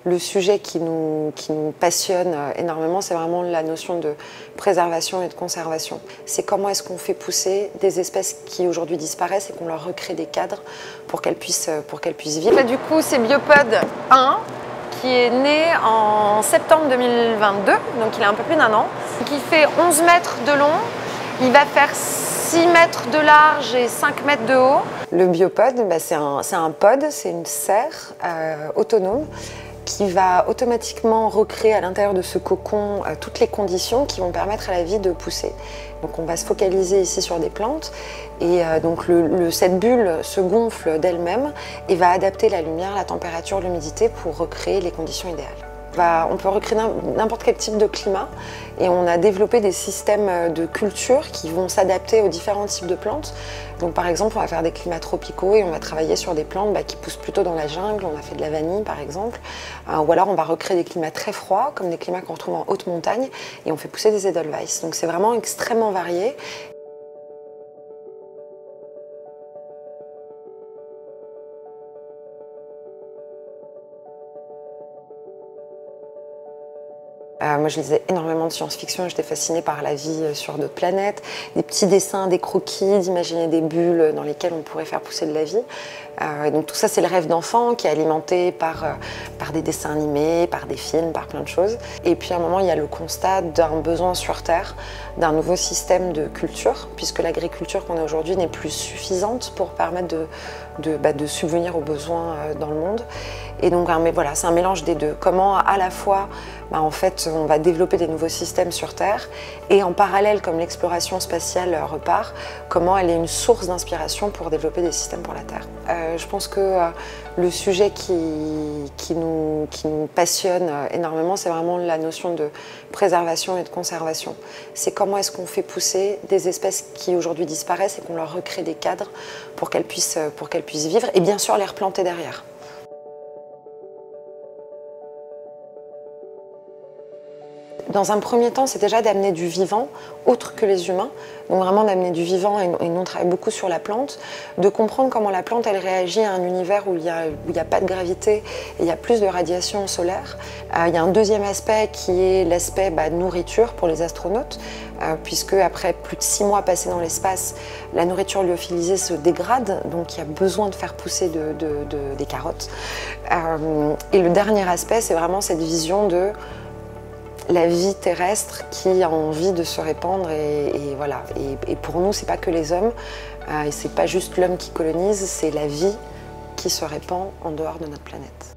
Le sujet qui nous passionne énormément, c'est vraiment la notion de préservation et de conservation. C'est comment est-ce qu'on fait pousser des espèces qui aujourd'hui disparaissent et qu'on leur recrée des cadres pour qu'elles puissent vivre. Là, du coup, c'est Biopod 1 qui est né en septembre 2022, donc il a un peu plus d'1 an, qui fait 11 mètres de long, il va faire 6 mètres de large et 5 mètres de haut. Le biopod, c'est un pod, c'est une serre autonome qui va automatiquement recréer à l'intérieur de ce cocon toutes les conditions qui vont permettre à la vie de pousser. Donc on va se focaliser ici sur des plantes et donc cette bulle se gonfle d'elle-même et va adapter la lumière, la température, l'humidité pour recréer les conditions idéales. On peut recréer n'importe quel type de climat et on a développé des systèmes de culture qui vont s'adapter aux différents types de plantes. Donc par exemple, on va faire des climats tropicaux et on va travailler sur des plantes qui poussent plutôt dans la jungle. On a fait de la vanille par exemple. Ou alors on va recréer des climats très froids, comme des climats qu'on retrouve en haute montagne, et on fait pousser des Edelweiss. Donc c'est vraiment extrêmement varié. Moi, je lisais énormément de science-fiction, j'étais fascinée par la vie sur d'autres planètes, des petits dessins, des croquis, d'imaginer des bulles dans lesquelles on pourrait faire pousser de la vie. Donc tout ça, c'est le rêve d'enfant qui est alimenté par des dessins animés, par des films, par plein de choses. Et puis à un moment, il y a le constat d'un besoin sur Terre, d'un nouveau système de culture, puisque l'agriculture qu'on a aujourd'hui n'est plus suffisante pour permettre de subvenir aux besoins dans le monde. Et donc voilà, c'est un mélange des deux. Comment à la fois, en fait, on va développer des nouveaux systèmes sur Terre et en parallèle, comme l'exploration spatiale repart, comment elle est une source d'inspiration pour développer des systèmes pour la Terre. Je pense que le sujet qui nous passionne énormément, c'est vraiment la notion de préservation et de conservation. C'est comment est-ce qu'on fait pousser des espèces qui aujourd'hui disparaissent et qu'on leur recrée des cadres pour qu'elles puissent vivre et bien sûr les replanter derrière. Dans un premier temps, c'est déjà d'amener du vivant, autre que les humains, donc vraiment d'amener du vivant, et nous on travaille beaucoup sur la plante, de comprendre comment la plante elle réagit à un univers où il n'y a pas de gravité et il y a plus de radiation solaire. Il y a un deuxième aspect qui est l'aspect nourriture pour les astronautes, puisque après plus de 6 mois passés dans l'espace, la nourriture lyophilisée se dégrade, donc il y a besoin de faire pousser des carottes. Et le dernier aspect, c'est vraiment cette vision de la vie terrestre qui a envie de se répandre et voilà. Et pour nous, c'est pas que les hommes, et c'est pas juste l'homme qui colonise, c'est la vie qui se répand en dehors de notre planète.